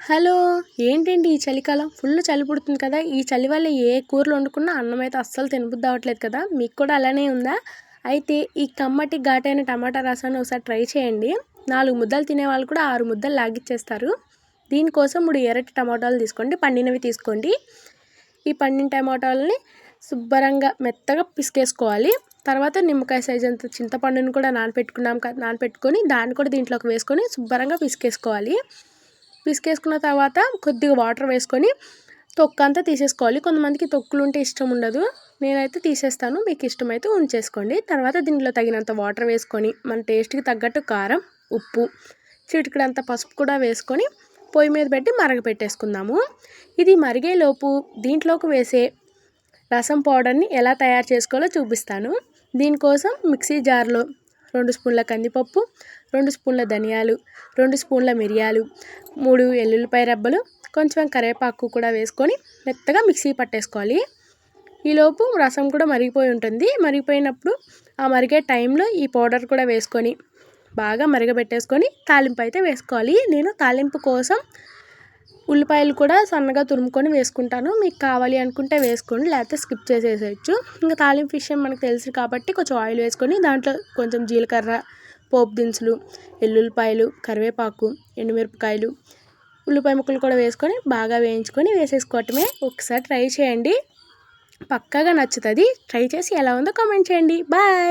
Hello! ఏంటండి ఈ చలికాలం ఫుల్ చలి పుడుతుంది కదా! ఈ చలి వల్ల ఏ కూరలు వండుకున్నా అన్నం అయితే అస్సలు తినబుద్ధి అవ్వట్లేదు కదా! మీకు కూడా అలానే ఉందా? అయితే ఈ కమ్మటి, ఘాటైన టమాటా రసాన్ని ఒకసారి ట్రై చేయండి. 4 ముద్దలు తినేవాళ్ళు కూడా 6 ముద్దలు లాగిచ్చేస్తారు. దీనికోసం 3 ఎర్రటి టమాటాలు తీసుకోండి. పండినవి తీసుకోండి. ఈ పండిన టమాటాలని శుభ్రంగా మెత్తగా పిసికేసుకోవాలి. తర్వాత నిమ్మకాయ సైజ్ అంత చింతపండుని కూడా నానపెట్టుకొని దాన్ని కూడా దీంట్లోకి వేసుకొని శుభ్రంగా పిసికేసుకోవాలి. పిసికేసుకున్న తర్వాత కొద్దిగా వాటర్ వేసుకొని తొక్కంతా తీసేసుకోవాలి. కొంతమందికి తొక్కులు ఉంటే ఇష్టం ఉండదు. నేనైతే తీసేస్తాను. మీకు ఇష్టమైతే ఉంచేసుకోండి. తర్వాత దీంట్లో తగినంత వాటర్ వేసుకొని మన టేస్ట్కి తగ్గట్టు కారం, ఉప్పు, చిటికెడంత పసుపు కూడా వేసుకొని పొయ్యి మీద పెట్టి మరగపెట్టేసుకుందాము. ఇది మరిగేలోపు దీంట్లోకి వేసే రసం పౌడర్ని ఎలా తయారు చేసుకోవాలో చూపిస్తాను. దీనికోసం మిక్సీ జార్లో 2 స్పూన్ల కందిపప్పు, 2 స్పూన్ల ధనియాలు, 2 స్పూన్ల మిరియాలు, 3 ఎల్లుల్లిపాయ రెబ్బలు, కొంచెం కరివేపాకు కూడా వేసుకొని మెత్తగా మిక్సీ పట్టేసుకోవాలి. ఈలోపు రసం కూడా మరిగిపోయి ఉంటుంది. మరిగిపోయినప్పుడు ఆ మరిగే టైంలో ఈ పౌడర్ కూడా వేసుకొని బాగా మరగబెట్టేసుకొని తాలింపు అయితే వేసుకోవాలి. నేను తాలింపు కోసం ఉల్లిపాయలు కూడా సన్నగా తురుముకొని వేసుకుంటాను. మీకు కావాలి అనుకుంటే వేసుకోండి, లేకపోతే స్కిప్ చేసేసేయచ్చు. ఇంకా తాలింపు విషయం మనకు తెలుసు కాబట్టి కొంచెం ఆయిల్ వేసుకొని దాంట్లో కొంచెం జీలకర్ర, పోపు దినుసులు, ఎల్లుల్లిపాయలు, కరివేపాకు, ఎండుమిరపకాయలు, ఉల్లిపాయ ముక్కలు కూడా వేసుకొని బాగా వేయించుకొని వేసేసుకోవటమే. ఒకసారి ట్రై చేయండి, పక్కాగా నచ్చుతుంది. ట్రై చేసి ఎలా ఉందో కామెంట్ చేయండి. బాయ్.